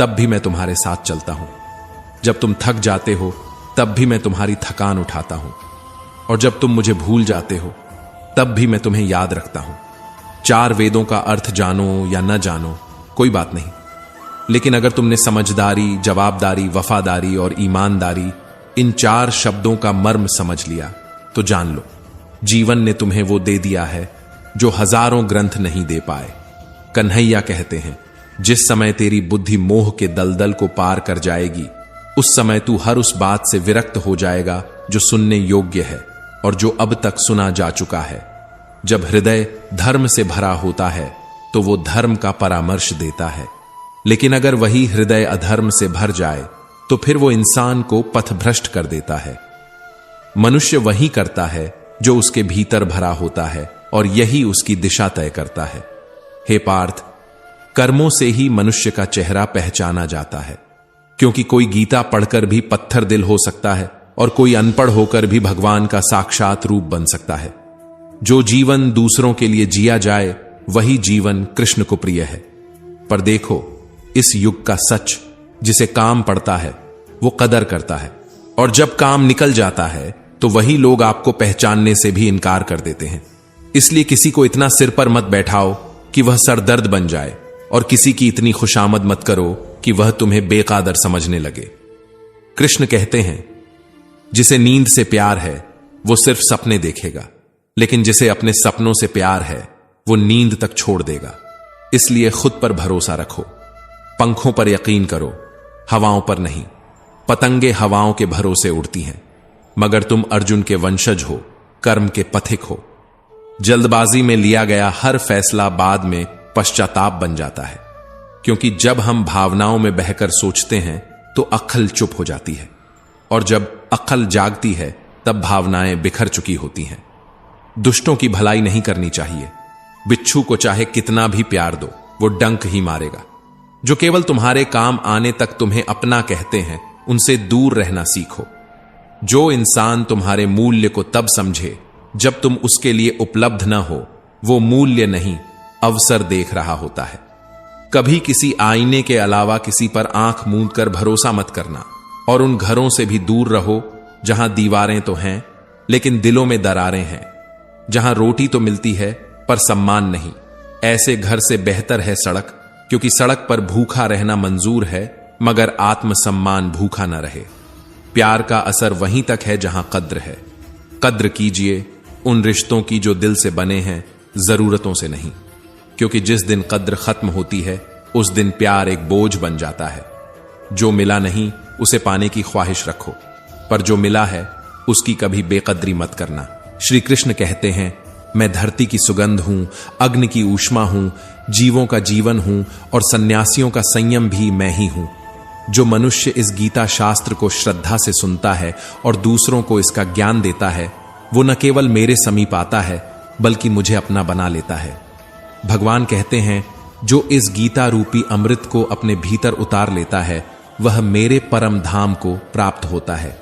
तब भी मैं तुम्हारे साथ चलता हूं। जब तुम थक जाते हो तब भी मैं तुम्हारी थकान उठाता हूं, और जब तुम मुझे भूल जाते हो तब भी मैं तुम्हें याद रखता हूं। 4 वेदों का अर्थ जानो या न जानो कोई बात नहीं, लेकिन अगर तुमने समझदारी, जवाबदारी, वफादारी और ईमानदारी इन 4 शब्दों का मर्म समझ लिया तो जान लो, जीवन ने तुम्हें वो दे दिया है जो हजारों ग्रंथ नहीं दे पाए। कन्हैया कहते हैं, जिस समय तेरी बुद्धि मोह के दलदल को पार कर जाएगी, उस समय तू हर उस बात से विरक्त हो जाएगा जो सुनने योग्य है और जो अब तक सुना जा चुका है। जब हृदय धर्म से भरा होता है तो वो धर्म का परामर्श देता है, लेकिन अगर वही हृदय अधर्म से भर जाए तो फिर वो इंसान को पथभ्रष्ट कर देता है। मनुष्य वही करता है जो उसके भीतर भरा होता है और यही उसकी दिशा तय करता है। हे पार्थ, कर्मों से ही मनुष्य का चेहरा पहचाना जाता है, क्योंकि कोई गीता पढ़कर भी पत्थर दिल हो सकता है और कोई अनपढ़ होकर भी भगवान का साक्षात रूप बन सकता है। जो जीवन दूसरों के लिए जिया जाए वही जीवन कृष्ण को प्रिय है। पर देखो, इस युग का सच, जिसे काम पड़ता है वो कदर करता है, और जब काम निकल जाता है तो वही लोग आपको पहचानने से भी इनकार कर देते हैं। इसलिए किसी को इतना सिर पर मत बैठाओ कि वह सरदर्द बन जाए, और किसी की इतनी खुशामद मत करो कि वह तुम्हें बेकादर समझने लगे। कृष्ण कहते हैं, जिसे नींद से प्यार है वो सिर्फ सपने देखेगा, लेकिन जिसे अपने सपनों से प्यार है वो नींद तक छोड़ देगा। इसलिए खुद पर भरोसा रखो, पंखों पर यकीन करो, हवाओं पर नहीं। पतंगे हवाओं के भरोसे उड़ती हैं, मगर तुम अर्जुन के वंशज हो, कर्म के पथिक हो। जल्दबाजी में लिया गया हर फैसला बाद में पश्चाताप बन जाता है, क्योंकि जब हम भावनाओं में बहकर सोचते हैं तो अक्ल चुप हो जाती है, और जब अक्ल जागती है तब भावनाएं बिखर चुकी होती हैं। दुष्टों की भलाई नहीं करनी चाहिए। बिच्छू को चाहे कितना भी प्यार दो, वो डंक ही मारेगा। जो केवल तुम्हारे काम आने तक तुम्हें अपना कहते हैं, उनसे दूर रहना सीखो। जो इंसान तुम्हारे मूल्य को तब समझे जब तुम उसके लिए उपलब्ध न हो, वो मूल्य नहीं, अवसर देख रहा होता है। कभी किसी आईने के अलावा किसी पर आंख मूंद कर भरोसा मत करना, और उन घरों से भी दूर रहो जहां दीवारें तो हैं लेकिन दिलों में दरारें हैं, जहां रोटी तो मिलती है पर सम्मान नहीं। ऐसे घर से बेहतर है सड़क, क्योंकि सड़क पर भूखा रहना मंजूर है, मगर आत्मसम्मान भूखा न रहे। प्यार का असर वहीं तक है जहां कद्र है। कद्र कीजिए उन रिश्तों की जो दिल से बने हैं, जरूरतों से नहीं, क्योंकि जिस दिन कद्र खत्म होती है उस दिन प्यार एक बोझ बन जाता है। जो मिला नहीं उसे पाने की ख्वाहिश रखो, पर जो मिला है उसकी कभी बेकदरी मत करना। श्री कृष्ण कहते हैं, मैं धरती की सुगंध हूं, अग्नि की ऊष्मा हूं, जीवों का जीवन हूं, और सन्यासियों का संयम भी मैं ही हूं। जो मनुष्य इस गीता शास्त्र को श्रद्धा से सुनता है और दूसरों को इसका ज्ञान देता है, वो न केवल मेरे समीप आता है बल्कि मुझे अपना बना लेता है। भगवान कहते हैं, जो इस गीता रूपी अमृत को अपने भीतर उतार लेता है वह मेरे परम धाम को प्राप्त होता है।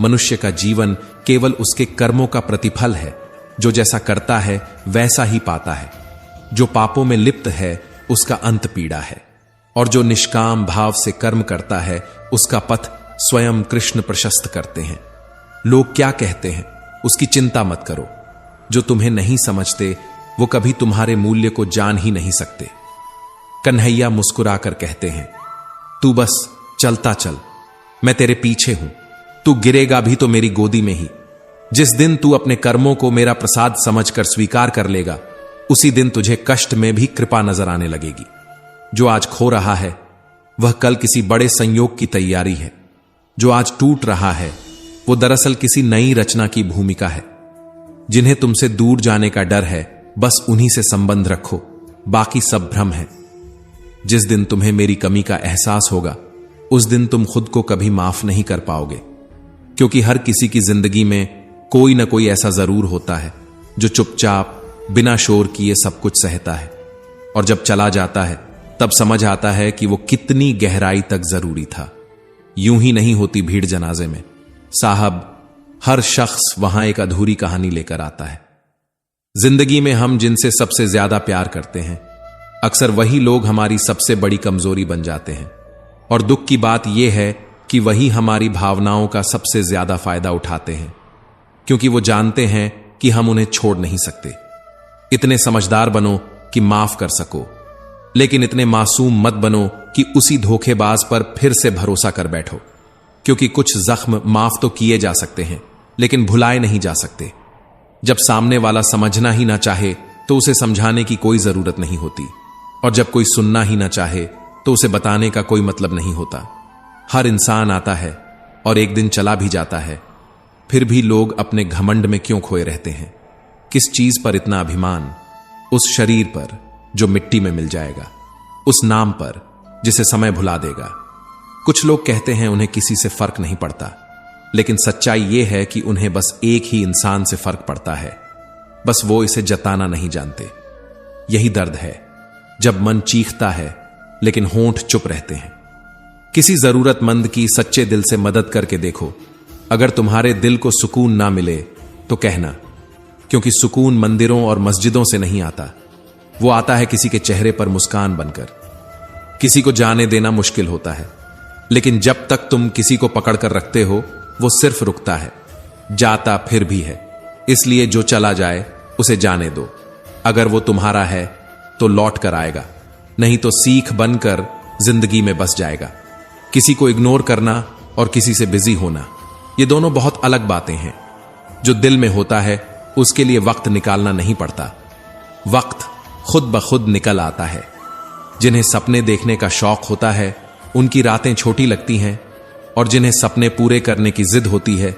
मनुष्य का जीवन केवल उसके कर्मों का प्रतिफल है। जो जैसा करता है वैसा ही पाता है। जो पापों में लिप्त है उसका अंत पीड़ा है, और जो निष्काम भाव से कर्म करता है उसका पथ स्वयं कृष्ण प्रशस्त करते हैं। लोग क्या कहते हैं उसकी चिंता मत करो। जो तुम्हें नहीं समझते वो कभी तुम्हारे मूल्य को जान ही नहीं सकते। कन्हैया मुस्कुराकर कहते हैं, तू बस चलता चल, मैं तेरे पीछे हूं। तू गिरेगा भी तो मेरी गोदी में ही। जिस दिन तू अपने कर्मों को मेरा प्रसाद समझकर स्वीकार कर लेगा, उसी दिन तुझे कष्ट में भी कृपा नजर आने लगेगी। जो आज खो रहा है वह कल किसी बड़े संयोग की तैयारी है। जो आज टूट रहा है वो दरअसल किसी नई रचना की भूमिका है। जिन्हें तुमसे दूर जाने का डर है, बस उन्हीं से संबंध रखो, बाकी सब भ्रम है। जिस दिन तुम्हें मेरी कमी का एहसास होगा, उस दिन तुम खुद को कभी माफ नहीं कर पाओगे, क्योंकि हर किसी की जिंदगी में कोई ना कोई ऐसा जरूर होता है जो चुपचाप बिना शोर किए सब कुछ सहता है, और जब चला जाता है तब समझ आता है कि वो कितनी गहराई तक जरूरी था। यूं ही नहीं होती भीड़ जनाजे में साहब, हर शख्स वहां एक अधूरी कहानी लेकर आता है। जिंदगी में हम जिनसे सबसे ज्यादा प्यार करते हैं, अक्सर वही लोग हमारी सबसे बड़ी कमजोरी बन जाते हैं। और दुख की बात यह है कि वही हमारी भावनाओं का सबसे ज्यादा फायदा उठाते हैं, क्योंकि वो जानते हैं कि हम उन्हें छोड़ नहीं सकते। इतने समझदार बनो कि माफ कर सको, लेकिन इतने मासूम मत बनो कि उसी धोखेबाज पर फिर से भरोसा कर बैठो, क्योंकि कुछ जख्म माफ तो किए जा सकते हैं लेकिन भुलाए नहीं जा सकते। जब सामने वाला समझना ही ना चाहे तो उसे समझाने की कोई जरूरत नहीं होती, और जब कोई सुनना ही ना चाहे तो उसे बताने का कोई मतलब नहीं होता। हर इंसान आता है और एक दिन चला भी जाता है, फिर भी लोग अपने घमंड में क्यों खोए रहते हैं? किस चीज पर इतना अभिमान? उस शरीर पर जो मिट्टी में मिल जाएगा, उस नाम पर जिसे समय भुला देगा। कुछ लोग कहते हैं उन्हें किसी से फर्क नहीं पड़ता, लेकिन सच्चाई यह है कि उन्हें बस एक ही इंसान से फर्क पड़ता है, बस वो इसे जताना नहीं जानते। यही दर्द है जब मन चीखता है लेकिन होंठ चुप रहते हैं। किसी जरूरतमंद की सच्चे दिल से मदद करके देखो। अगर तुम्हारे दिल को सुकून ना मिले तो कहना, क्योंकि सुकून मंदिरों और मस्जिदों से नहीं आता, वो आता है किसी के चेहरे पर मुस्कान बनकर। किसी को जाने देना मुश्किल होता है, लेकिन जब तक तुम किसी को पकड़कर रखते हो वो सिर्फ रुकता है, जाता फिर भी है। इसलिए जो चला जाए उसे जाने दो। अगर वो तुम्हारा है तो लौट कर आएगा, नहीं तो सीख बनकर जिंदगी में बस जाएगा। किसी को इग्नोर करना और किसी से बिजी होना, ये दोनों बहुत अलग बातें हैं। जो दिल में होता है उसके लिए वक्त निकालना नहीं पड़ता, वक्त खुद ब खुद निकल आता है। जिन्हें सपने देखने का शौक होता है उनकी रातें छोटी लगती हैं, और जिन्हें सपने पूरे करने की जिद होती है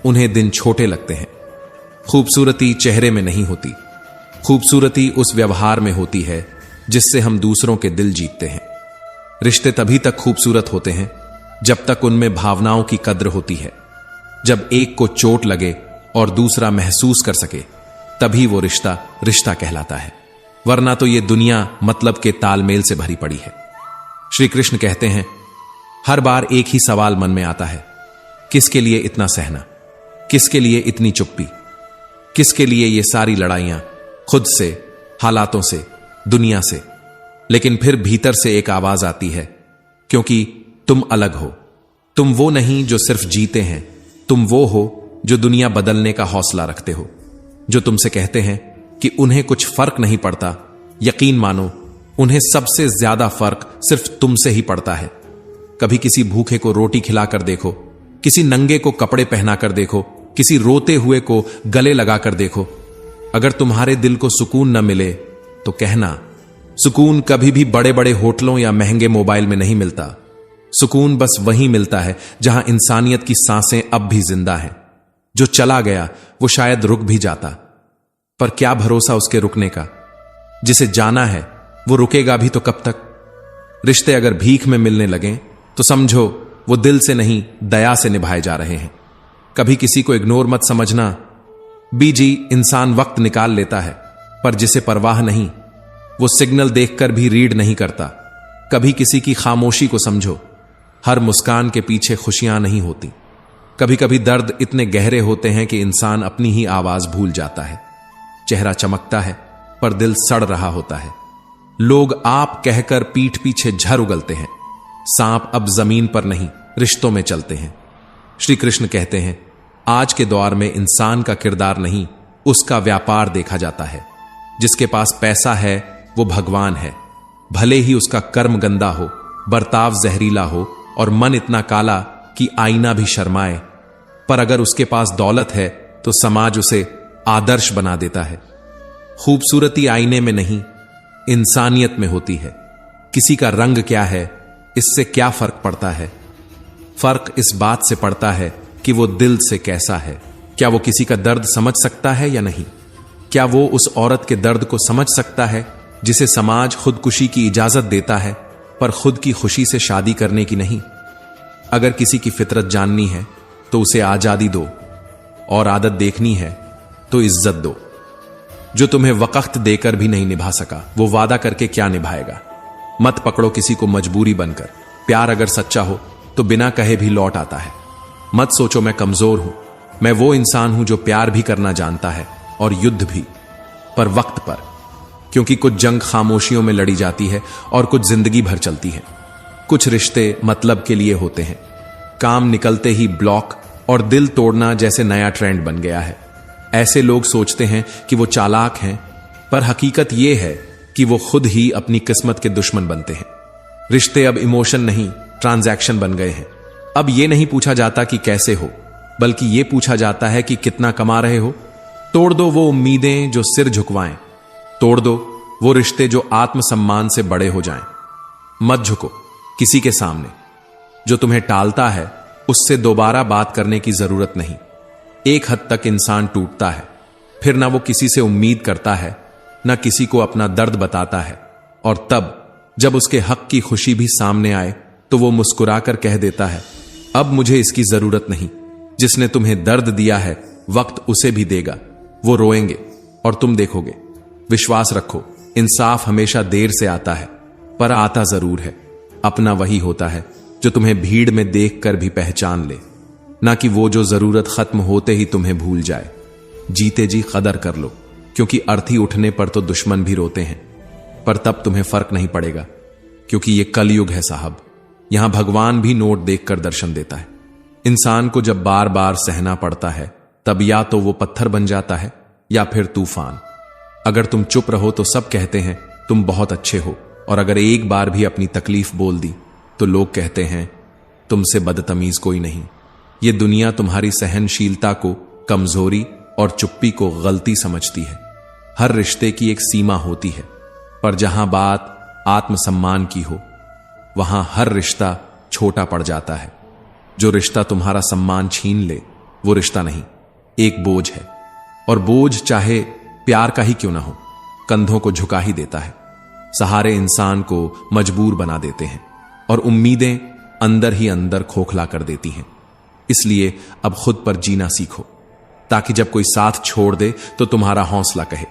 उन्हें दिन छोटे लगते हैं। खूबसूरती चेहरे में नहीं होती, खूबसूरती उस व्यवहार में होती है जिससे हम दूसरों के दिल जीतते हैं। रिश्ते तभी तक खूबसूरत होते हैं जब तक उनमें भावनाओं की कद्र होती है। जब एक को चोट लगे और दूसरा महसूस कर सके, तभी वो रिश्ता रिश्ता कहलाता है, वरना तो ये दुनिया मतलब के तालमेल से भरी पड़ी है। श्री कृष्ण कहते हैं, हर बार एक ही सवाल मन में आता है, किसके लिए इतना सहना, किसके लिए इतनी चुप्पी, किसके लिए ये सारी लड़ाइयां, खुद से, हालातों से, दुनिया से। लेकिन फिर भीतर से एक आवाज आती है, क्योंकि तुम अलग हो। तुम वो नहीं जो सिर्फ जीते हैं, तुम वो हो जो दुनिया बदलने का हौसला रखते हो। जो तुमसे कहते हैं कि उन्हें कुछ फर्क नहीं पड़ता, यकीन मानो उन्हें सबसे ज्यादा फर्क सिर्फ तुमसे ही पड़ता है। कभी किसी भूखे को रोटी खिलाकर देखो, किसी नंगे को कपड़े पहनाकर देखो, किसी रोते हुए को गले लगाकर देखो। अगर तुम्हारे दिल को सुकून न मिले तो कहना, सुकून कभी भी बड़े बड़े होटलों या महंगे मोबाइल में नहीं मिलता। सुकून बस वहीं मिलता है जहां इंसानियत की सांसें अब भी जिंदा हैं। जो चला गया वो शायद रुक भी जाता, पर क्या भरोसा उसके रुकने का? जिसे जाना है वो रुकेगा भी तो कब तक? रिश्ते अगर भीख में मिलने लगें तो समझो वो दिल से नहीं, दया से निभाए जा रहे हैं। कभी किसी को इग्नोर मत समझना। बीजी इंसान वक्त निकाल लेता है, पर जिसे परवाह नहीं वो सिग्नल देखकर भी रीड नहीं करता। कभी किसी की खामोशी को समझो, हर मुस्कान के पीछे खुशियां नहीं होती। कभी कभी दर्द इतने गहरे होते हैं कि इंसान अपनी ही आवाज भूल जाता है। चेहरा चमकता है पर दिल सड़ रहा होता है। लोग आप कहकर पीठ पीछे झर उगलते हैं। सांप अब जमीन पर नहीं, रिश्तों में चलते हैं। श्री कृष्ण कहते हैं, आज के दौर में इंसान का किरदार नहीं, उसका व्यापार देखा जाता है। जिसके पास पैसा है वो भगवान है, भले ही उसका कर्म गंदा हो, बर्ताव जहरीला हो और मन इतना काला कि आईना भी शर्माए। पर अगर उसके पास दौलत है तो समाज उसे आदर्श बना देता है। खूबसूरती आईने में नहीं, इंसानियत में होती है। किसी का रंग क्या है इससे क्या फर्क पड़ता है? फर्क इस बात से पड़ता है कि वो दिल से कैसा है। क्या वो किसी का दर्द समझ सकता है या नहीं? क्या वो उस औरत के दर्द को समझ सकता है जिसे समाज खुदकुशी की इजाजत देता है, पर खुद की खुशी से शादी करने की नहीं? अगर किसी की फितरत जाननी है तो उसे आजादी दो, और आदत देखनी है तो इज्जत दो। जो तुम्हें वक्त देकर भी नहीं निभा सका वो वादा करके क्या निभाएगा? मत पकड़ो किसी को मजबूरी बनकर। प्यार अगर सच्चा हो तो बिना कहे भी लौट आता है। मत सोचो मैं कमजोर हूं, मैं वो इंसान हूं जो प्यार भी करना जानता है और युद्ध भी, पर वक्त पर। क्योंकि कुछ जंग खामोशियों में लड़ी जाती है और कुछ जिंदगी भर चलती है। कुछ रिश्ते मतलब के लिए होते हैं, काम निकलते ही ब्लॉक और दिल तोड़ना जैसे नया ट्रेंड बन गया है। ऐसे लोग सोचते हैं कि वो चालाक हैं, पर हकीकत ये है कि वो खुद ही अपनी किस्मत के दुश्मन बनते हैं। रिश्ते अब इमोशन नहीं, ट्रांजैक्शन बन गए हैं। अब ये नहीं पूछा जाता कि कैसे हो, बल्कि ये पूछा जाता है कि कितना कमा रहे हो। तोड़ दो वो उम्मीदें जो सिर झुकवाएं, तोड़ दो वो रिश्ते जो आत्मसम्मान से बड़े हो जाएं। मत झुको किसी के सामने। जो तुम्हें टालता है उससे दोबारा बात करने की जरूरत नहीं। एक हद तक इंसान टूटता है, फिर ना वो किसी से उम्मीद करता है, ना किसी को अपना दर्द बताता है। और तब जब उसके हक की खुशी भी सामने आए तो वो मुस्कुराकर कह देता है, अब मुझे इसकी जरूरत नहीं। जिसने तुम्हें दर्द दिया है वक्त उसे भी देगा। वो रोएंगे और तुम देखोगे। विश्वास रखो, इंसाफ हमेशा देर से आता है, पर आता जरूर है। अपना वही होता है जो तुम्हें भीड़ में देखकर भी पहचान ले, ना कि वो जो जरूरत खत्म होते ही तुम्हें भूल जाए। जीते जी कदर कर लो, क्योंकि अर्थी उठने पर तो दुश्मन भी रोते हैं, पर तब तुम्हें फर्क नहीं पड़ेगा, क्योंकि ये कलयुग है साहब। यहां भगवान भी नोट देखकर दर्शन देता है। इंसान को जब बार बार सहना पड़ता है, तब या तो वो पत्थर बन जाता है या फिर तूफान। अगर तुम चुप रहो तो सब कहते हैं तुम बहुत अच्छे हो, और अगर एक बार भी अपनी तकलीफ बोल दी तो लोग कहते हैं तुमसे बदतमीज कोई नहीं। ये दुनिया तुम्हारी सहनशीलता को कमजोरी और चुप्पी को गलती समझती है। हर रिश्ते की एक सीमा होती है, पर जहां बात आत्मसम्मान की हो वहां हर रिश्ता छोटा पड़ जाता है। जो रिश्ता तुम्हारा सम्मान छीन ले वो रिश्ता नहीं, एक बोझ है। और बोझ चाहे प्यार का ही क्यों ना हो, कंधों को झुका ही देता है। सहारे इंसान को मजबूर बना देते हैं और उम्मीदें अंदर ही अंदर खोखला कर देती हैं। इसलिए अब खुद पर जीना सीखो, ताकि जब कोई साथ छोड़ दे तो तुम्हारा हौसला कहे,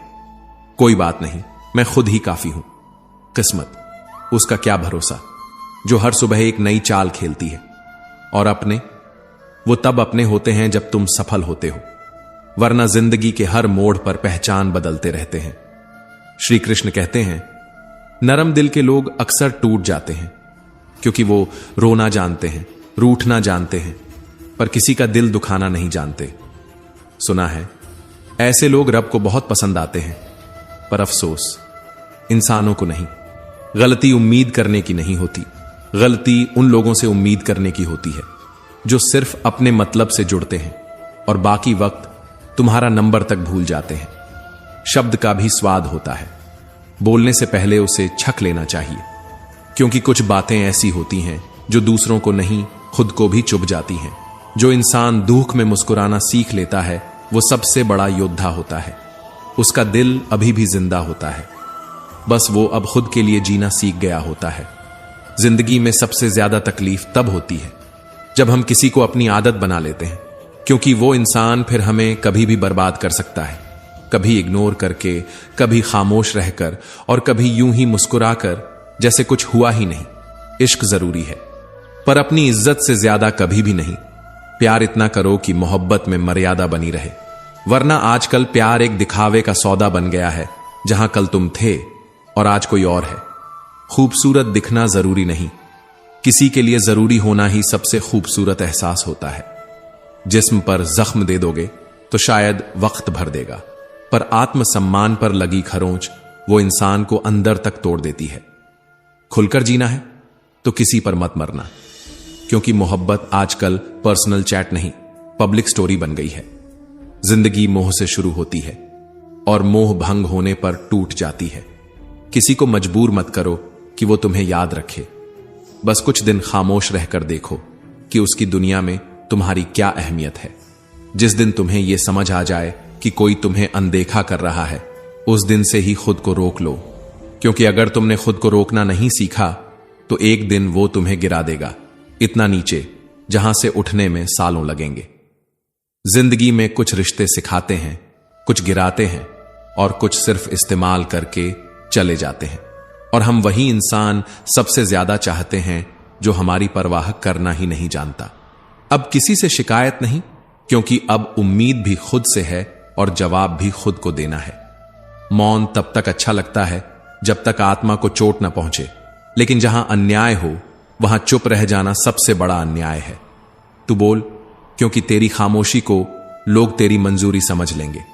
कोई बात नहीं, मैं खुद ही काफी हूं। किस्मत, उसका क्या भरोसा, जो हर सुबह एक नई चाल खेलती है। और अपने, वो तब अपने होते हैं जब तुम सफल होते हो, वरना जिंदगी के हर मोड़ पर पहचान बदलते रहते हैं। श्री कृष्ण कहते हैं, नरम दिल के लोग अक्सर टूट जाते हैं, क्योंकि वो रोना जानते हैं, रूठना जानते हैं, पर किसी का दिल दुखाना नहीं जानते। सुना है ऐसे लोग रब को बहुत पसंद आते हैं, पर अफसोस इंसानों को नहीं। गलती उम्मीद करने की नहीं होती, गलती उन लोगों से उम्मीद करने की होती है जो सिर्फ अपने मतलब से जुड़ते हैं और बाकी वक्त तुम्हारा नंबर तक भूल जाते हैं। शब्द का भी स्वाद होता है, बोलने से पहले उसे छक लेना चाहिए, क्योंकि कुछ बातें ऐसी होती हैं जो दूसरों को नहीं, खुद को भी चुभ जाती हैं। जो इंसान दुख में मुस्कुराना सीख लेता है वो सबसे बड़ा योद्धा होता है। उसका दिल अभी भी जिंदा होता है, बस वो अब खुद के लिए जीना सीख गया होता है। जिंदगी में सबसे ज्यादा तकलीफ तब होती है जब हम किसी को अपनी आदत बना लेते हैं, क्योंकि वो इंसान फिर हमें कभी भी बर्बाद कर सकता है। कभी इग्नोर करके, कभी खामोश रहकर, और कभी यूं ही मुस्कुराकर जैसे कुछ हुआ ही नहीं। इश्क जरूरी है, पर अपनी इज्जत से ज्यादा कभी भी नहीं। प्यार इतना करो कि मोहब्बत में मर्यादा बनी रहे, वरना आजकल प्यार एक दिखावे का सौदा बन गया है, जहां कल तुम थे और आज कोई और है। खूबसूरत दिखना जरूरी नहीं, किसी के लिए जरूरी होना ही सबसे खूबसूरत एहसास होता है। जिस्म पर जख्म दे दोगे तो शायद वक्त भर देगा, पर आत्मसम्मान पर लगी खरोंच वो इंसान को अंदर तक तोड़ देती है। खुलकर जीना है तो किसी पर मत मरना, क्योंकि मोहब्बत आजकल पर्सनल चैट नहीं, पब्लिक स्टोरी बन गई है। जिंदगी मोह से शुरू होती है और मोह भंग होने पर टूट जाती है। किसी को मजबूर मत करो कि वो तुम्हें याद रखे, बस कुछ दिन खामोश रहकर देखो कि उसकी दुनिया में तुम्हारी क्या अहमियत है। जिस दिन तुम्हें यह समझ आ जाए कि कोई तुम्हें अनदेखा कर रहा है, उस दिन से ही खुद को रोक लो, क्योंकि अगर तुमने खुद को रोकना नहीं सीखा तो एक दिन वो तुम्हें गिरा देगा, इतना नीचे जहां से उठने में सालों लगेंगे। जिंदगी में कुछ रिश्ते सिखाते हैं, कुछ गिराते हैं और कुछ सिर्फ इस्तेमाल करके चले जाते हैं। और हम वही इंसान सबसे ज्यादा चाहते हैं जो हमारी परवाह करना ही नहीं जानता। अब किसी से शिकायत नहीं, क्योंकि अब उम्मीद भी खुद से है और जवाब भी खुद को देना है। मौन तब तक अच्छा लगता है जब तक आत्मा को चोट न पहुंचे, लेकिन जहां अन्याय हो वहां चुप रह जाना सबसे बड़ा अन्याय है। तू बोल, क्योंकि तेरी खामोशी को लोग तेरी मंजूरी समझ लेंगे।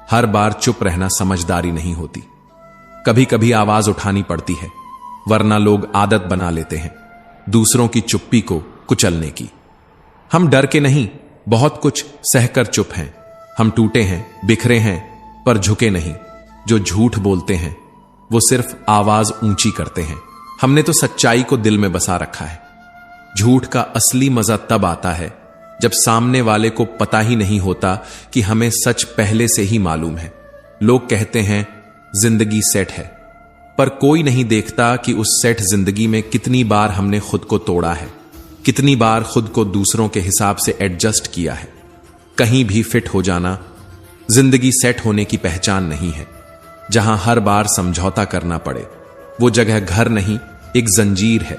हर बार चुप रहना समझदारी नहीं होती। कभी कभी आवाज उठानी पड़ती है, वरना लोग आदत बना लेते हैं दूसरों की चुप्पी को कुचलने की। हम डर के नहीं, बहुत कुछ सहकर चुप हैं। हम टूटे हैं, बिखरे हैं, पर झुके नहीं। जो झूठ बोलते हैं वो सिर्फ आवाज ऊंची करते हैं। हमने तो सच्चाई को दिल में बसा रखा है। झूठ का असली मजा तब आता है जब सामने वाले को पता ही नहीं होता कि हमें सच पहले से ही मालूम है। लोग कहते हैं जिंदगी सेट है, पर कोई नहीं देखता कि उस सेट जिंदगी में कितनी बार हमने खुद को तोड़ा है, कितनी बार खुद को दूसरों के हिसाब से एडजस्ट किया है। कहीं भी फिट हो जाना जिंदगी सेट होने की पहचान नहीं है। जहां हर बार समझौता करना पड़े वो जगह घर नहीं, एक जंजीर है।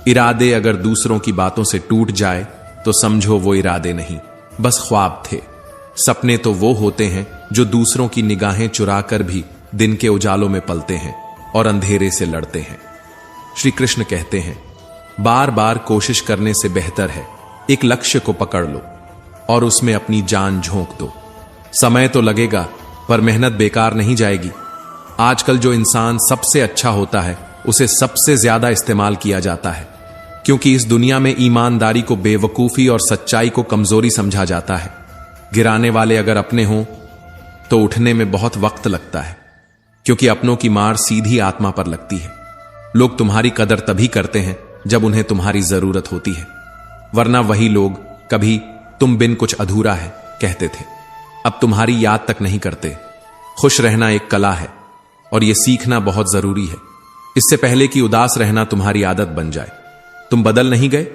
इरादे अगर दूसरों की बातों से टूट जाए तो समझो वो इरादे नहीं, बस ख्वाब थे। सपने तो वो होते हैं जो दूसरों की निगाहें चुराकर भी दिन के उजालों में पलते हैं और अंधेरे से लड़ते हैं। श्री कृष्ण कहते हैं, बार बार कोशिश करने से बेहतर है एक लक्ष्य को पकड़ लो और उसमें अपनी जान झोंक दो। समय तो लगेगा, पर मेहनत बेकार नहीं जाएगी। आजकल जो इंसान सबसे अच्छा होता है उसे सबसे ज्यादा इस्तेमाल किया जाता है, क्योंकि इस दुनिया में ईमानदारी को बेवकूफी और सच्चाई को कमजोरी समझा जाता है। गिराने वाले अगर अपने हों तो उठने में बहुत वक्त लगता है, क्योंकि अपनों की मार सीधी आत्मा पर लगती है। लोग तुम्हारी कदर तभी करते हैं जब उन्हें तुम्हारी जरूरत होती है, वरना वही लोग कभी तुम बिन कुछ अधूरा है कहते थे, अब तुम्हारी याद तक नहीं करते। खुश रहना एक कला है और यह सीखना बहुत जरूरी है, इससे पहले कि उदास रहना तुम्हारी आदत बन जाए। तुम बदल नहीं गए,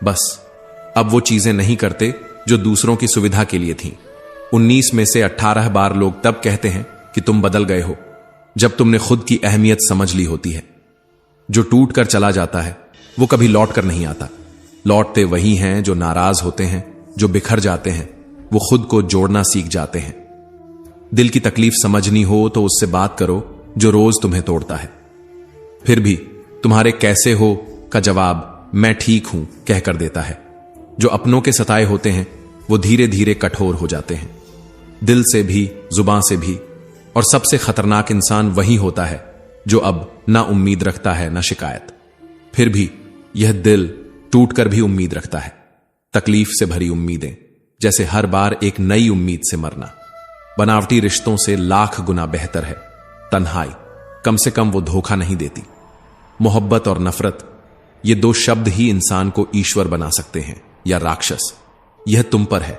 बस अब वो चीजें नहीं करते जो दूसरों की सुविधा के लिए थीं। 19 में से 18 बार लोग तब कहते हैं कि तुम बदल गए हो जब तुमने खुद की अहमियत समझ ली होती है। जो टूट कर चला जाता है वो कभी लौट कर नहीं आता। लौटते वही हैं जो नाराज होते हैं, जो बिखर जाते हैं वो खुद को जोड़ना सीख जाते हैं। दिल की तकलीफ समझनी हो तो उससे बात करो जो रोज तुम्हें तोड़ता है। फिर भी तुम्हारे कैसे हो का जवाब मैं ठीक हूं कहकर देता है। जो अपनों के सताए होते हैं वो धीरे धीरे कठोर हो जाते हैं, दिल से भी, जुबान से भी। और सबसे खतरनाक इंसान वही होता है जो अब ना उम्मीद रखता है ना शिकायत, फिर भी यह दिल टूटकर भी उम्मीद रखता है। तकलीफ से भरी उम्मीदें, जैसे हर बार एक नई उम्मीद से मरना। बनावटी रिश्तों से लाख गुना बेहतर है तन्हाई, कम से कम वो धोखा नहीं देती। मोहब्बत और नफरत, ये दो शब्द ही इंसान को ईश्वर बना सकते हैं या राक्षस। यह तुम पर है,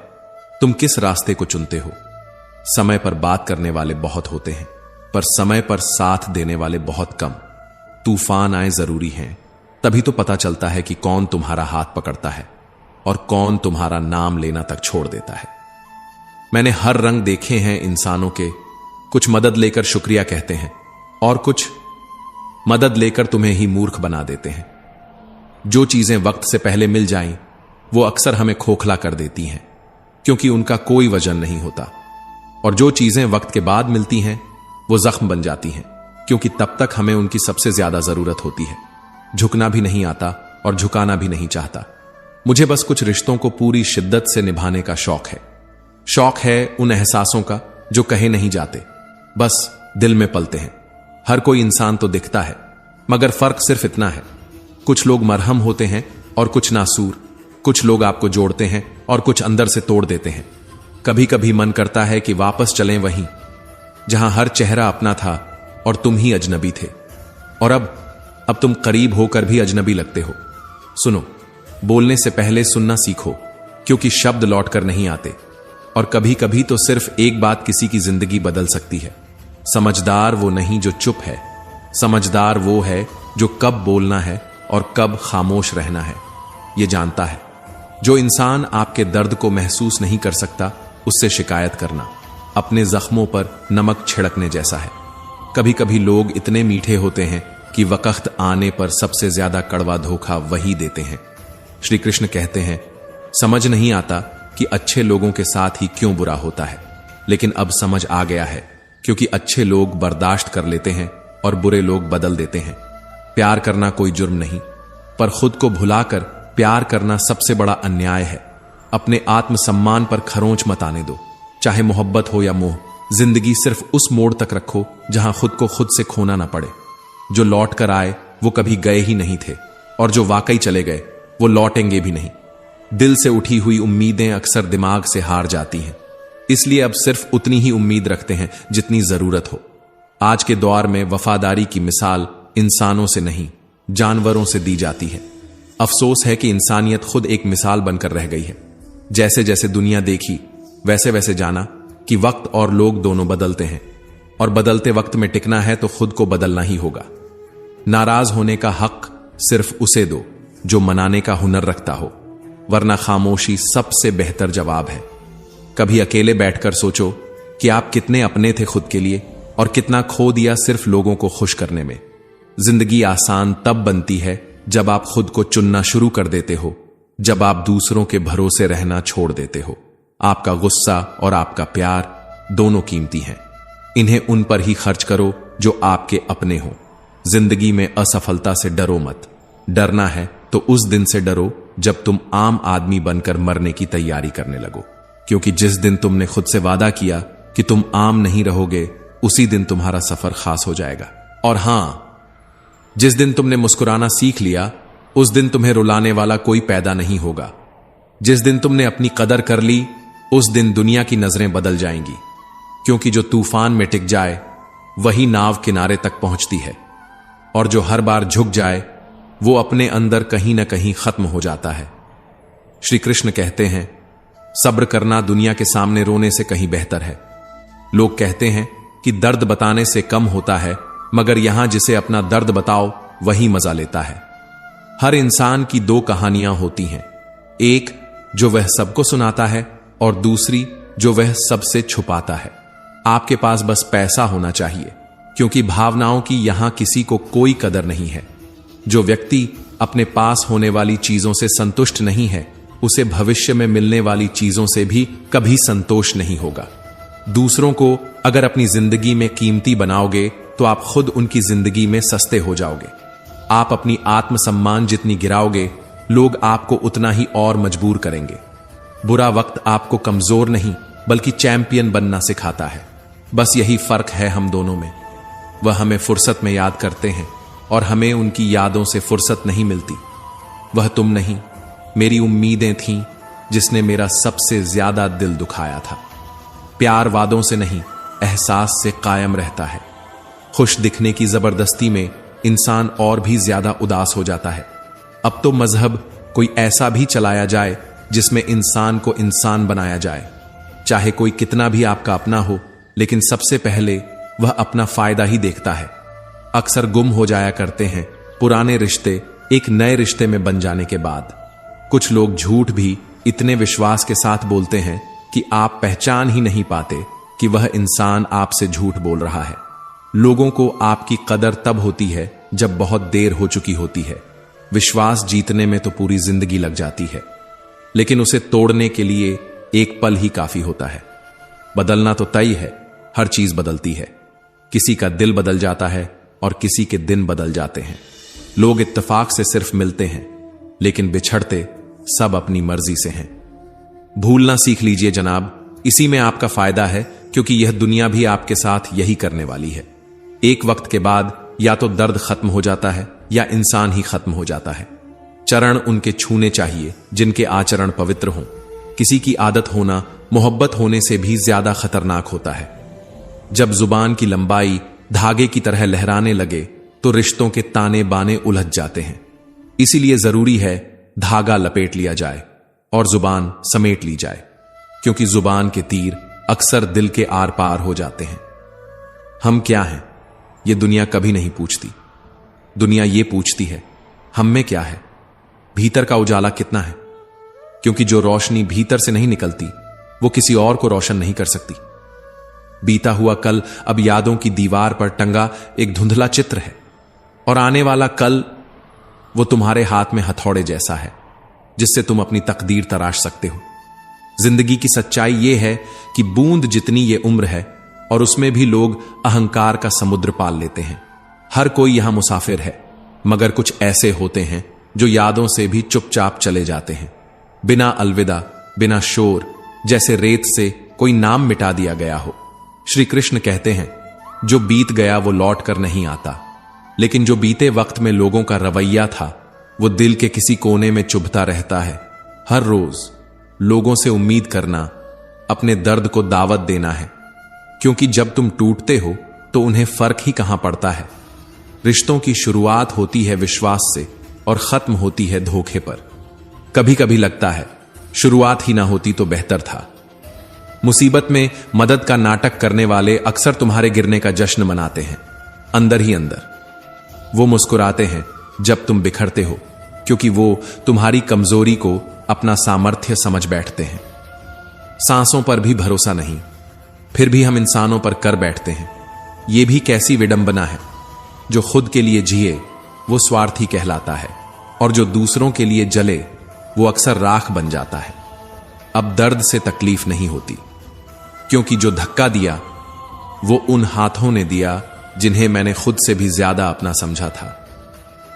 तुम किस रास्ते को चुनते हो। समय पर बात करने वाले बहुत होते हैं, पर समय पर साथ देने वाले बहुत कम। तूफान आए जरूरी हैं, तभी तो पता चलता है कि कौन तुम्हारा हाथ पकड़ता है और कौन तुम्हारा नाम लेना तक छोड़ देता है। मैंने हर रंग देखे हैं इंसानों के। कुछ मदद लेकर शुक्रिया कहते हैं और कुछ मदद लेकर तुम्हें ही मूर्ख बना देते हैं। जो चीजें वक्त से पहले मिल जाएं, वो अक्सर हमें खोखला कर देती हैं, क्योंकि उनका कोई वजन नहीं होता। और जो चीजें वक्त के बाद मिलती हैं वो जख्म बन जाती हैं, क्योंकि तब तक हमें उनकी सबसे ज्यादा जरूरत होती है। झुकना भी नहीं आता और झुकाना भी नहीं चाहता। मुझे बस कुछ रिश्तों को पूरी शिद्दत से निभाने का शौक है। शौक है उन एहसासों का जो कहे नहीं जाते, बस दिल में पलते हैं। हर कोई इंसान तो दिखता है, मगर फर्क सिर्फ इतना है, कुछ लोग मरहम होते हैं और कुछ नासूर। कुछ लोग आपको जोड़ते हैं और कुछ अंदर से तोड़ देते हैं। कभी कभी मन करता है कि वापस चलें वहीं जहां हर चेहरा अपना था और तुम ही अजनबी थे। और अब तुम करीब होकर भी अजनबी लगते हो। सुनो, बोलने से पहले सुनना सीखो, क्योंकि शब्द लौट कर नहीं आते। और कभी कभी तो सिर्फ एक बात किसी की जिंदगी बदल सकती है। समझदार वो नहीं जो चुप है, समझदार वो है जो कब बोलना है और कब खामोश रहना है, ये जानता है। जो इंसान आपके दर्द को महसूस नहीं कर सकता, उससे शिकायत करना अपने जख्मों पर नमक छिड़कने जैसा है। कभी कभी लोग इतने मीठे होते हैं कि वक्त आने पर सबसे ज्यादा कड़वा धोखा वही देते हैं। श्री कृष्ण कहते हैं, समझ नहीं आता कि अच्छे लोगों के साथ ही क्यों बुरा होता है, लेकिन अब समझ आ गया है, क्योंकि अच्छे लोग बर्दाश्त कर लेते हैं और बुरे लोग बदल देते हैं। प्यार करना कोई जुर्म नहीं, पर खुद को भुलाकर प्यार करना सबसे बड़ा अन्याय है। अपने आत्मसम्मान पर खरोंच मत आने दो, चाहे मोहब्बत हो या मोह। जिंदगी सिर्फ उस मोड़ तक रखो जहां खुद को खुद से खोना ना पड़े। जो लौट कर आए वो कभी गए ही नहीं थे, और जो वाकई चले गए वो लौटेंगे भी नहीं। दिल से उठी हुई उम्मीदें अक्सर दिमाग से हार जाती हैं, इसलिए अब सिर्फ उतनी ही उम्मीद रखते हैं जितनी जरूरत हो। आज के दौर में वफादारी की मिसाल इंसानों से नहीं, जानवरों से दी जाती है। अफसोस है कि इंसानियत खुद एक मिसाल बनकर रह गई है। जैसे जैसे दुनिया देखी वैसे वैसे जाना कि वक्त और लोग दोनों बदलते हैं, और बदलते वक्त में टिकना है तो खुद को बदलना ही होगा। नाराज होने का हक सिर्फ उसे दो जो मनाने का हुनर रखता हो, वरना खामोशी सबसे बेहतर जवाब है। कभी अकेले बैठकर सोचो कि आप कितने अपने थे खुद के लिए और कितना खो दिया सिर्फ लोगों को खुश करने में। जिंदगी आसान तब बनती है जब आप खुद को चुनना शुरू कर देते हो, जब आप दूसरों के भरोसे रहना छोड़ देते हो। आपका गुस्सा और आपका प्यार दोनों कीमती हैं, इन्हें उन पर ही खर्च करो जो आपके अपने हो। जिंदगी में असफलता से डरो मत। डरना है तो उस दिन से डरो जब तुम आम आदमी बनकर मरने की तैयारी करने लगो, क्योंकि जिस दिन तुमने खुद से वादा किया कि तुम आम नहीं रहोगे, उसी दिन तुम्हारा सफर खास हो जाएगा। और हां, जिस दिन तुमने मुस्कुराना सीख लिया, उस दिन तुम्हें रुलाने वाला कोई पैदा नहीं होगा। जिस दिन तुमने अपनी कदर कर ली, उस दिन दुनिया की नजरें बदल जाएंगी, क्योंकि जो तूफान में टिक जाए वही नाव किनारे तक पहुंचती है, और जो हर बार झुक जाए वो अपने अंदर कहीं ना कहीं खत्म हो जाता है। श्री कृष्ण कहते हैं, सब्र करना दुनिया के सामने रोने से कहीं बेहतर है। लोग कहते हैं कि दर्द बताने से कम होता है, मगर यहां जिसे अपना दर्द बताओ वही मजा लेता है। हर इंसान की दो कहानियां होती हैं, एक जो वह सबको सुनाता है और दूसरी जो वह सबसे छुपाता है। आपके पास बस पैसा होना चाहिए, क्योंकि भावनाओं की यहां किसी को कोई कदर नहीं है। जो व्यक्ति अपने पास होने वाली चीजों से संतुष्ट नहीं है, उसे भविष्य में मिलने वाली चीजों से भी कभी संतोष नहीं होगा। दूसरों को अगर अपनी जिंदगी में कीमती बनाओगे तो आप खुद उनकी जिंदगी में सस्ते हो जाओगे। आप अपनी आत्मसम्मान जितनी गिराओगे, लोग आपको उतना ही और मजबूर करेंगे। बुरा वक्त आपको कमजोर नहीं बल्कि चैंपियन बनना सिखाता है। बस यही फर्क है हम दोनों में। वह हमें फुर्सत में याद करते हैं और हमें उनकी यादों से फुर्सत नहीं मिलती। वह तुम नहीं, मेरी उम्मीदें थीं जिसने मेरा सबसे ज्यादा दिल दुखाया था। प्यार वादों से नहीं, एहसास से कायम रहता है। खुश दिखने की जबरदस्ती में इंसान और भी ज्यादा उदास हो जाता है। अब तो मजहब कोई ऐसा भी चलाया जाए जिसमें इंसान को इंसान बनाया जाए। चाहे कोई कितना भी आपका अपना हो, लेकिन सबसे पहले वह अपना फायदा ही देखता है। अक्सर गुम हो जाया करते हैं पुराने रिश्ते एक नए रिश्ते में बन जाने के बाद। कुछ लोग झूठ भी इतने विश्वास के साथ बोलते हैं कि आप पहचान ही नहीं पाते कि वह इंसान आपसे झूठ बोल रहा है। लोगों को आपकी कदर तब होती है जब बहुत देर हो चुकी होती है। विश्वास जीतने में तो पूरी जिंदगी लग जाती है, लेकिन उसे तोड़ने के लिए एक पल ही काफी होता है। बदलना तो तय है, हर चीज बदलती है। किसी का दिल बदल जाता है और किसी के दिन बदल जाते हैं। लोग इत्तेफाक से सिर्फ मिलते हैं, लेकिन बिछड़ते सब अपनी मर्जी से हैं। भूलना सीख लीजिए जनाब, इसी में आपका फायदा है, क्योंकि यह दुनिया भी आपके साथ यही करने वाली है। एक वक्त के बाद या तो दर्द खत्म हो जाता है या इंसान ही खत्म हो जाता है। चरण उनके छूने चाहिए जिनके आचरण पवित्र हों। किसी की आदत होना मोहब्बत होने से भी ज्यादा खतरनाक होता है। जब जुबान की लंबाई धागे की तरह लहराने लगे तो रिश्तों के ताने बाने उलझ जाते हैं। इसीलिए जरूरी है धागा लपेट लिया जाए और जुबान समेट ली जाए, क्योंकि जुबान के तीर अक्सर दिल के आर पार हो जाते हैं। हम क्या हैं, यह दुनिया कभी नहीं पूछती। दुनिया यह पूछती है हम में क्या है, भीतर का उजाला कितना है, क्योंकि जो रोशनी भीतर से नहीं निकलती वो किसी और को रोशन नहीं कर सकती। बीता हुआ कल अब यादों की दीवार पर टंगा एक धुंधला चित्र है, और आने वाला कल वो तुम्हारे हाथ में हथौड़े जैसा है जिससे तुम अपनी तकदीर तराश सकते हो। जिंदगी की सच्चाई यह है कि बूंद जितनी ये उम्र है, और उसमें भी लोग अहंकार का समुद्र पाल लेते हैं। हर कोई यहां मुसाफिर है, मगर कुछ ऐसे होते हैं जो यादों से भी चुपचाप चले जाते हैं, बिना अलविदा, बिना शोर, जैसे रेत से कोई नाम मिटा दिया गया हो। श्री कृष्ण कहते हैं, जो बीत गया वो लौट कर नहीं आता, लेकिन जो बीते वक्त में लोगों का रवैया था वो दिल के किसी कोने में चुभता रहता है। हर रोज लोगों से उम्मीद करना, अपने दर्द को दावत देना है, क्योंकि जब तुम टूटते हो तो उन्हें फर्क ही कहां पड़ता है। रिश्तों की शुरुआत होती है विश्वास से और खत्म होती है धोखे पर। कभी कभी लगता है शुरुआत ही ना होती तो बेहतर था। मुसीबत में मदद का नाटक करने वाले अक्सर तुम्हारे गिरने का जश्न मनाते हैं, अंदर ही अंदर। वो मुस्कुराते हैं जब तुम बिखरते हो, क्योंकि वो तुम्हारी कमजोरी को अपना सामर्थ्य समझ बैठते हैं। सांसों पर भी भरोसा नहीं, फिर भी हम इंसानों पर कर बैठते हैं। यह भी कैसी विडंबना है। जो खुद के लिए जिए वो स्वार्थी कहलाता है, और जो दूसरों के लिए जले वो अक्सर राख बन जाता है। अब दर्द से तकलीफ नहीं होती, क्योंकि जो धक्का दिया वो उन हाथों ने दिया जिन्हें मैंने खुद से भी ज्यादा अपना समझा था।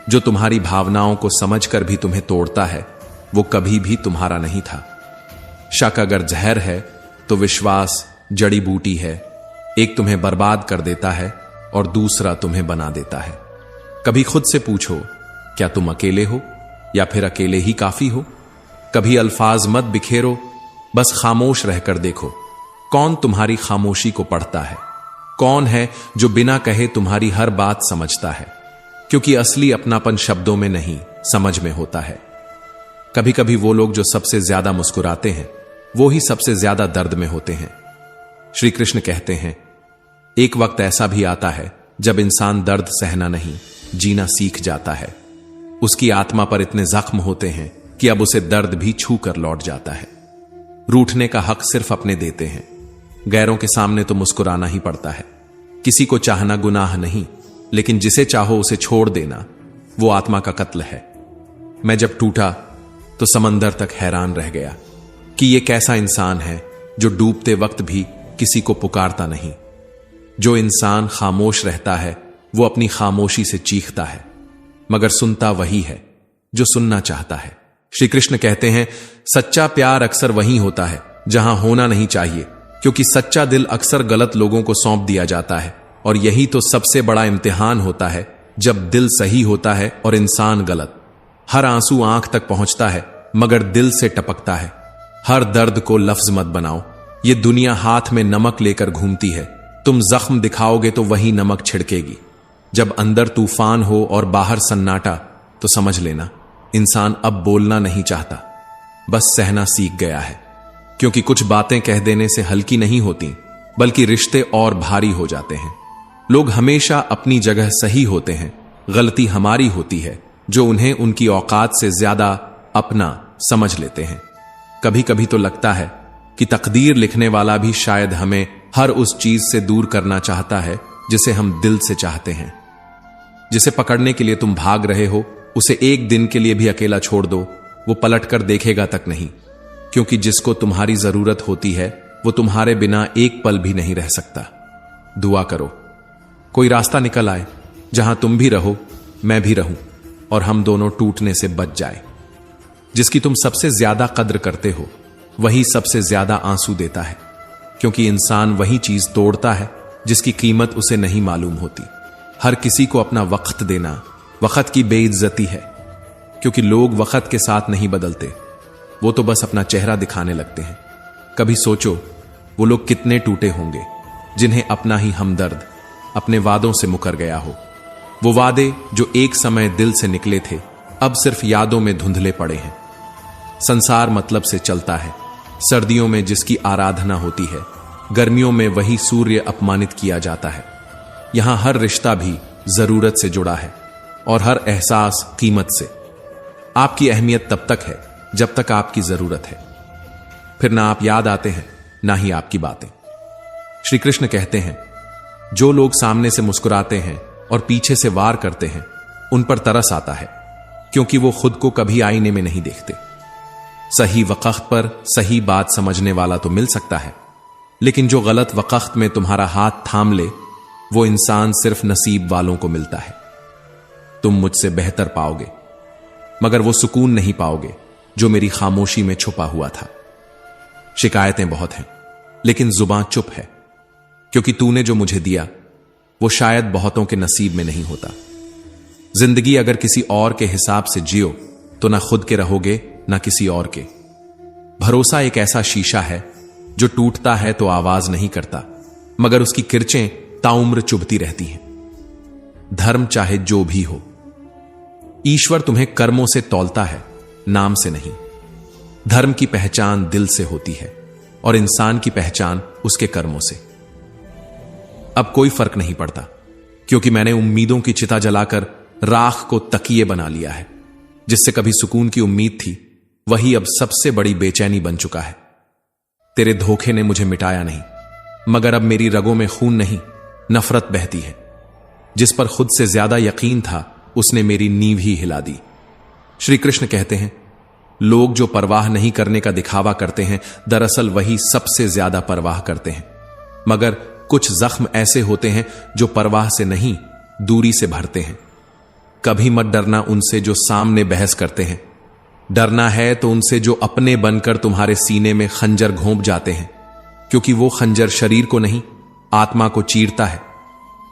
जो तुम्हारी भावनाओं को समझकर भी तुम्हें तोड़ता है वो कभी भी तुम्हारा नहीं था। शक अगर जहर है तो विश्वास जड़ी बूटी है। एक तुम्हें बर्बाद कर देता है और दूसरा तुम्हें बना देता है। कभी खुद से पूछो, क्या तुम अकेले हो या फिर अकेले ही काफी हो? कभी अल्फाज मत बिखेरो, बस खामोश रहकर देखो, कौन तुम्हारी खामोशी को पढ़ता है? कौन है जो बिना कहे तुम्हारी हर बात समझता है? क्योंकि असली अपनापन शब्दों में नहीं, समझ में होता है। कभी कभी वो लोग जो सबसे ज्यादा मुस्कुराते हैं वो ही सबसे ज्यादा दर्द में होते हैं। श्री कृष्ण कहते हैं, एक वक्त ऐसा भी आता है जब इंसान दर्द सहना नहीं, जीना सीख जाता है। उसकी आत्मा पर इतने जख्म होते हैं कि अब उसे दर्द भी छू कर लौट जाता है। रूठने का हक सिर्फ अपने देते हैं, गैरों के सामने तो मुस्कुराना ही पड़ता है। किसी को चाहना गुनाह नहीं, लेकिन जिसे चाहो उसे छोड़ देना वो आत्मा का कत्ल है। मैं जब टूटा तो समंदर तक हैरान रह गया कि ये कैसा इंसान है जो डूबते वक्त भी किसी को पुकारता नहीं। जो इंसान खामोश रहता है वो अपनी खामोशी से चीखता है, मगर सुनता वही है जो सुनना चाहता है। श्री कृष्ण कहते हैं, सच्चा प्यार अक्सर वहीं होता है जहां होना नहीं चाहिए, क्योंकि सच्चा दिल अक्सर गलत लोगों को सौंप दिया जाता है। और यही तो सबसे बड़ा इम्तिहान होता है, जब दिल सही होता है और इंसान गलत। हर आंसू आंख तक पहुंचता है मगर दिल से टपकता है। हर दर्द को लफ्ज मत बनाओ, ये दुनिया हाथ में नमक लेकर घूमती है। तुम जख्म दिखाओगे तो वही नमक छिड़केगी। जब अंदर तूफान हो और बाहर सन्नाटा तो समझ लेना इंसान अब बोलना नहीं चाहता, बस सहना सीख गया है। क्योंकि कुछ बातें कह देने से हल्की नहीं होती, बल्कि रिश्ते और भारी हो जाते हैं। लोग हमेशा अपनी जगह सही होते हैं, गलती हमारी होती है जो उन्हें उनकी औकात से ज्यादा अपना समझ लेते हैं। कभी कभी तो लगता है कि तकदीर लिखने वाला भी शायद हमें हर उस चीज से दूर करना चाहता है जिसे हम दिल से चाहते हैं। जिसे पकड़ने के लिए तुम भाग रहे हो, उसे एक दिन के लिए भी अकेला छोड़ दो, वो पलटकर देखेगा तक नहीं। क्योंकि जिसको तुम्हारी जरूरत होती है वो तुम्हारे बिना एक पल भी नहीं रह सकता। दुआ करो कोई रास्ता निकल आए जहां तुम भी रहो, मैं भी रहूं, और हम दोनों टूटने से बच जाए। जिसकी तुम सबसे ज्यादा कद्र करते हो वही सबसे ज्यादा आंसू देता है, क्योंकि इंसान वही चीज तोड़ता है जिसकी कीमत उसे नहीं मालूम होती। हर किसी को अपना वक्त देना वक्त की बेइज्जती है, क्योंकि लोग वक्त के साथ नहीं बदलते, वो तो बस अपना चेहरा दिखाने लगते हैं। कभी सोचो वो लोग कितने टूटे होंगे जिन्हें अपना ही हमदर्द अपने वादों से मुकर गया हो। वो वादे जो एक समय दिल से निकले थे अब सिर्फ यादों में धुंधले पड़े हैं। संसार मतलब से चलता है, सर्दियों में जिसकी आराधना होती है, गर्मियों में वही सूर्य अपमानित किया जाता है। यहां हर रिश्ता भी जरूरत से जुड़ा है और हर एहसास कीमत से। आपकी अहमियत तब तक है जब तक आपकी जरूरत है, फिर ना आप याद आते हैं ना ही आपकी बातें। श्री कृष्ण कहते हैं, जो लोग सामने से मुस्कुराते हैं और पीछे से वार करते हैं उन पर तरस आता है, क्योंकि वो खुद को कभी आईने में नहीं देखते। सही वक्त पर सही बात समझने वाला तो मिल सकता है, लेकिन जो गलत वक्त में तुम्हारा हाथ थाम ले वो इंसान सिर्फ नसीब वालों को मिलता है। तुम मुझसे बेहतर पाओगे, मगर वो सुकून नहीं पाओगे जो मेरी खामोशी में छुपा हुआ था। शिकायतें बहुत हैं, लेकिन जुबान चुप है, क्योंकि तूने जो मुझे दिया वो शायद बहुतों के नसीब में नहीं होता। जिंदगी अगर किसी और के हिसाब से जियो तो ना खुद के रहोगे ना किसी और के। भरोसा एक ऐसा शीशा है जो टूटता है तो आवाज नहीं करता, मगर उसकी किरचें ताउम्र चुभती रहती हैं। धर्म चाहे जो भी हो, ईश्वर तुम्हें कर्मों से तौलता है, नाम से नहीं। धर्म की पहचान दिल से होती है और इंसान की पहचान उसके कर्मों से। अब कोई फर्क नहीं पड़ता, क्योंकि मैंने उम्मीदों की चिता जलाकर राख को तकिए बना लिया है। जिससे कभी सुकून की उम्मीद थी, वही अब सबसे बड़ी बेचैनी बन चुका है। तेरे धोखे ने मुझे मिटाया नहीं, मगर अब मेरी रगों में खून नहीं, नफरत बहती है। जिस पर खुद से ज्यादा यकीन था, उसने मेरी नींव ही हिला दी। श्री कृष्ण कहते हैं, लोग जो परवाह नहीं करने का दिखावा करते हैं, दरअसल वही सबसे ज्यादा परवाह करते हैं। मगर कुछ जख्म ऐसे होते हैं जो परवाह से नहीं, दूरी से भरते हैं। कभी मत डरना उनसे जो सामने बहस करते हैं। डरना है तो उनसे जो अपने बनकर तुम्हारे सीने में खंजर घोंप जाते हैं, क्योंकि वो खंजर शरीर को नहीं, आत्मा को चीरता है।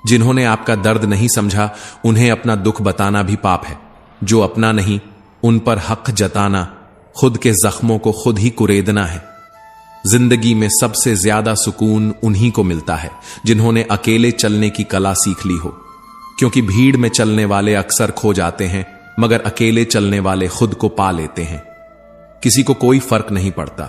जिन्होंने आपका दर्द नहीं समझा, उन्हें अपना दुख बताना भी पाप है। जो अपना नहीं, उन पर हक जताना, खुद के जख्मों को खुद ही कुरेदना है। जिंदगी में सबसे ज्यादा सुकून उन्हीं को मिलता है जिन्होंने अकेले चलने की कला सीख ली हो, क्योंकि भीड़ में चलने वाले अक्सर खो जाते हैं, मगर अकेले चलने वाले खुद को पा लेते हैं। किसी को कोई फर्क नहीं पड़ता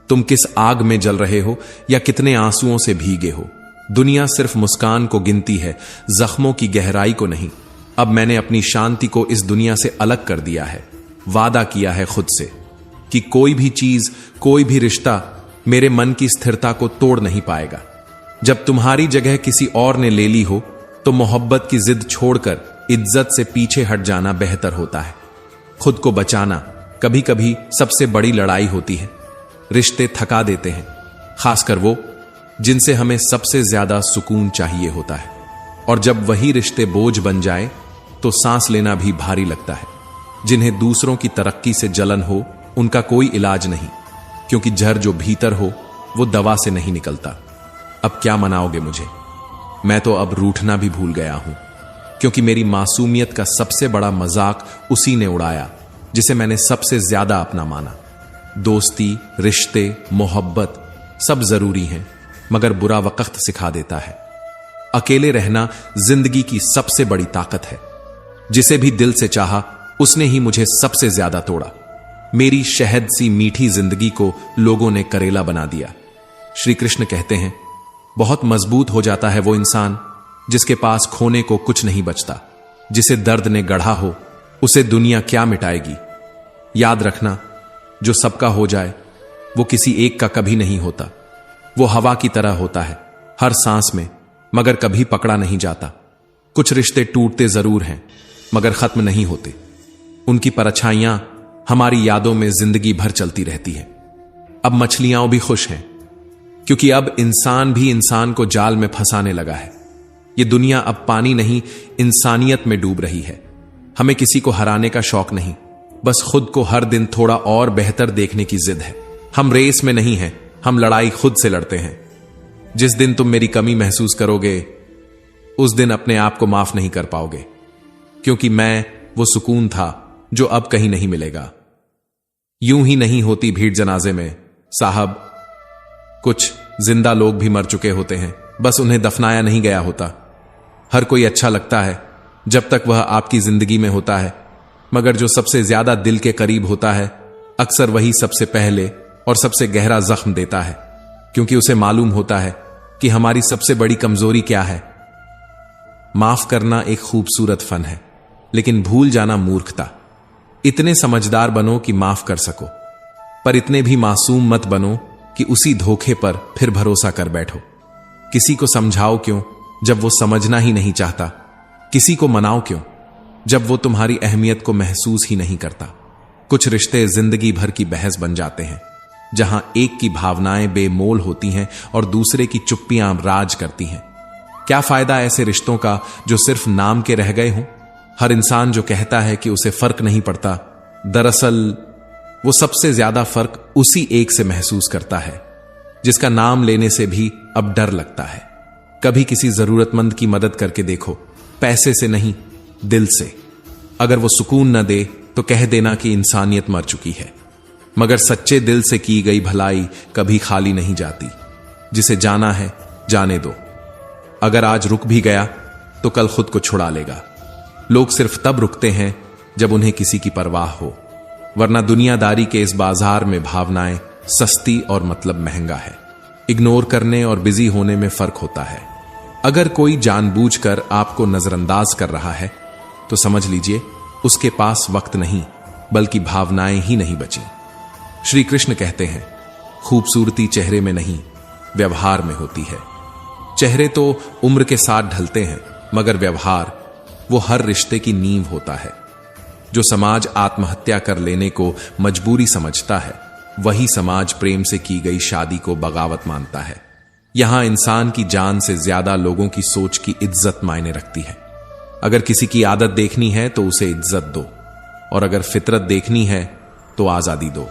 तुम किस आग में जल रहे हो या कितने आंसुओं से भीगे हो। दुनिया सिर्फ मुस्कान को गिनती है, जख्मों की गहराई को नहीं। अब मैंने अपनी शांति को इस दुनिया से अलग कर दिया है। वादा किया है खुद से कि कोई भी चीज, कोई भी रिश्ता मेरे मन की स्थिरता को तोड़ नहीं पाएगा। जब तुम्हारी जगह किसी और ने ले ली हो, तो मोहब्बत की जिद छोड़कर इज्जत से पीछे हट जाना बेहतर होता है। खुद को बचाना कभी कभी सबसे बड़ी लड़ाई होती है। रिश्ते थका देते हैं, खासकर वो जिनसे हमें सबसे ज्यादा सुकून चाहिए होता है। और जब वही रिश्ते बोझ बन जाए तो सांस लेना भी भारी लगता है। जिन्हें दूसरों की तरक्की से जलन हो, उनका कोई इलाज नहीं, क्योंकि जहर जो भीतर हो वो दवा से नहीं निकलता। अब क्या मनाओगे मुझे? मैं तो अब रूठना भी भूल गया हूं, क्योंकि मेरी मासूमियत का सबसे बड़ा मजाक उसी ने उड़ाया जिसे मैंने सबसे ज्यादा अपना माना। दोस्ती, रिश्ते, मोहब्बत सब जरूरी हैं, मगर बुरा वक्त सिखा देता है। अकेले रहना जिंदगी की सबसे बड़ी ताकत है। जिसे भी दिल से चाहा, उसने ही मुझे सबसे ज्यादा तोड़ा। मेरी शहद सी मीठी जिंदगी को लोगों ने करेला बना दिया। श्री कृष्ण कहते हैं, बहुत मजबूत हो जाता है वो इंसान जिसके पास खोने को कुछ नहीं बचता। जिसे दर्द ने गढ़ा हो, उसे दुनिया क्या मिटाएगी। याद रखना, जो सबका हो जाए वो किसी एक का कभी नहीं होता। वो हवा की तरह होता है, हर सांस में, मगर कभी पकड़ा नहीं जाता। कुछ रिश्ते टूटते जरूर हैं, मगर खत्म नहीं होते। उनकी परछाइयां हमारी यादों में जिंदगी भर चलती रहती है। अब मछलियां भी खुश हैं, क्योंकि अब इंसान भी इंसान को जाल में फंसाने लगा है। ये दुनिया अब पानी नहीं, इंसानियत में डूब रही है। हमें किसी को हराने का शौक नहीं, बस खुद को हर दिन थोड़ा और बेहतर देखने की जिद है। हम रेस में नहीं हैं, हम लड़ाई खुद से लड़ते हैं। जिस दिन तुम मेरी कमी महसूस करोगे, उस दिन अपने आप को माफ नहीं कर पाओगे, क्योंकि मैं वो सुकून था जो अब कहीं नहीं मिलेगा। यूं ही नहीं होती भीड़ जनाजे में साहब। कुछ जिंदा लोग भी मर चुके होते हैं, बस उन्हें दफनाया नहीं गया होता। हर कोई अच्छा लगता है जब तक वह आपकी जिंदगी में होता है, मगर जो सबसे ज्यादा दिल के करीब होता है, अक्सर वही सबसे पहले और सबसे गहरा जख्म देता है, क्योंकि उसे मालूम होता है कि हमारी सबसे बड़ी कमजोरी क्या है। माफ करना एक खूबसूरत फन है, लेकिन भूल जाना मूर्खता। इतने समझदार बनो कि माफ कर सको, पर इतने भी मासूम मत बनो कि उसी धोखे पर फिर भरोसा कर बैठो। किसी को समझाओ क्यों जब वो समझना ही नहीं चाहता। किसी को मनाओ क्यों जब वो तुम्हारी अहमियत को महसूस ही नहीं करता। कुछ रिश्ते जिंदगी भर की बहस बन जाते हैं, जहां एक की भावनाएं बेमोल होती हैं और दूसरे की चुप्पियां राज करती हैं। क्या फायदा ऐसे रिश्तों का जो सिर्फ नाम के रह गए हों। हर इंसान जो कहता है कि उसे फर्क नहीं पड़ता, दरअसल वो सबसे ज्यादा फर्क उसी एक से महसूस करता है जिसका नाम लेने से भी अब डर लगता है। कभी किसी जरूरतमंद की मदद करके देखो, पैसे से नहीं, दिल से। अगर वो सुकून न दे तो कह देना कि इंसानियत मर चुकी है, मगर सच्चे दिल से की गई भलाई कभी खाली नहीं जाती। जिसे जाना है जाने दो। अगर आज रुक भी गया तो कल खुद को छुड़ा लेगा। लोग सिर्फ तब रुकते हैं जब उन्हें किसी की परवाह हो, वरना दुनियादारी के इस बाजार में भावनाएं सस्ती और मतलब महंगा है। इग्नोर करने और बिजी होने में फर्क होता है। अगर कोई जानबूझकर आपको नजरअंदाज कर रहा है तो समझ लीजिए उसके पास वक्त नहीं बल्कि भावनाएं ही नहीं बची। श्री कृष्ण कहते हैं, खूबसूरती चेहरे में नहीं व्यवहार में होती है। चेहरे तो उम्र के साथ ढलते हैं, मगर व्यवहार वो हर रिश्ते की नींव होता है। जो समाज आत्महत्या कर लेने को मजबूरी समझता है, वही समाज प्रेम से की गई शादी को बगावत मानता है। यहां इंसान की जान से ज्यादा लोगों की सोच की इज्जत मायने रखती है। अगर किसी की आदत देखनी है तो उसे इज्जत दो, और अगर फितरत देखनी है तो आजादी दो।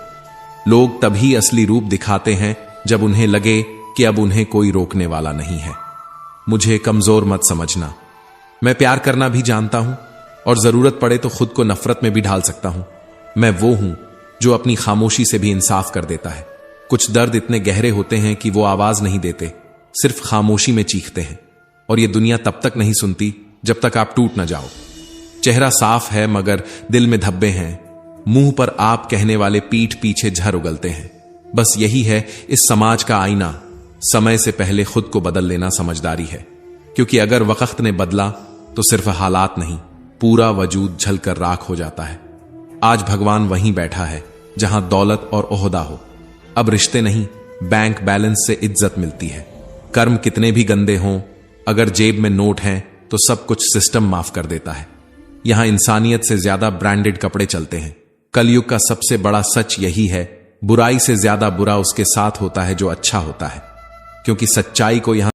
लोग तभी असली रूप दिखाते हैं जब उन्हें लगे कि अब उन्हें कोई रोकने वाला नहीं है। मुझे कमजोर मत समझना, मैं प्यार करना भी जानता हूं और जरूरत पड़े तो खुद को नफरत में भी ढाल सकता हूं। मैं वो हूं जो अपनी खामोशी से भी इंसाफ कर देता है। कुछ दर्द इतने गहरे होते हैं कि वो आवाज नहीं देते, सिर्फ खामोशी में चीखते हैं, और ये दुनिया तब तक नहीं सुनती जब तक आप टूट न जाओ। चेहरा साफ है मगर दिल में धब्बे हैं। मुंह पर आप कहने वाले पीठ पीछे झर उगलते हैं। बस यही है इस समाज का आईना। समय से पहले खुद को बदल लेना समझदारी है, क्योंकि अगर वक्त ने बदला तो सिर्फ हालात नहीं, पूरा वजूद झलकर राख हो जाता है। आज भगवान वहीं बैठा है जहां दौलत और ओहदा हो। अब रिश्ते नहीं, बैंक बैलेंस से इज्जत मिलती है। कर्म कितने भी गंदे हों, अगर जेब में नोट हैं तो सब कुछ सिस्टम माफ कर देता है। यहां इंसानियत से ज्यादा ब्रांडेड कपड़े चलते हैं। कलयुग का सबसे बड़ा सच यही है, बुराई से ज्यादा बुरा उसके साथ होता है जो अच्छा होता है, क्योंकि सच्चाई को यहां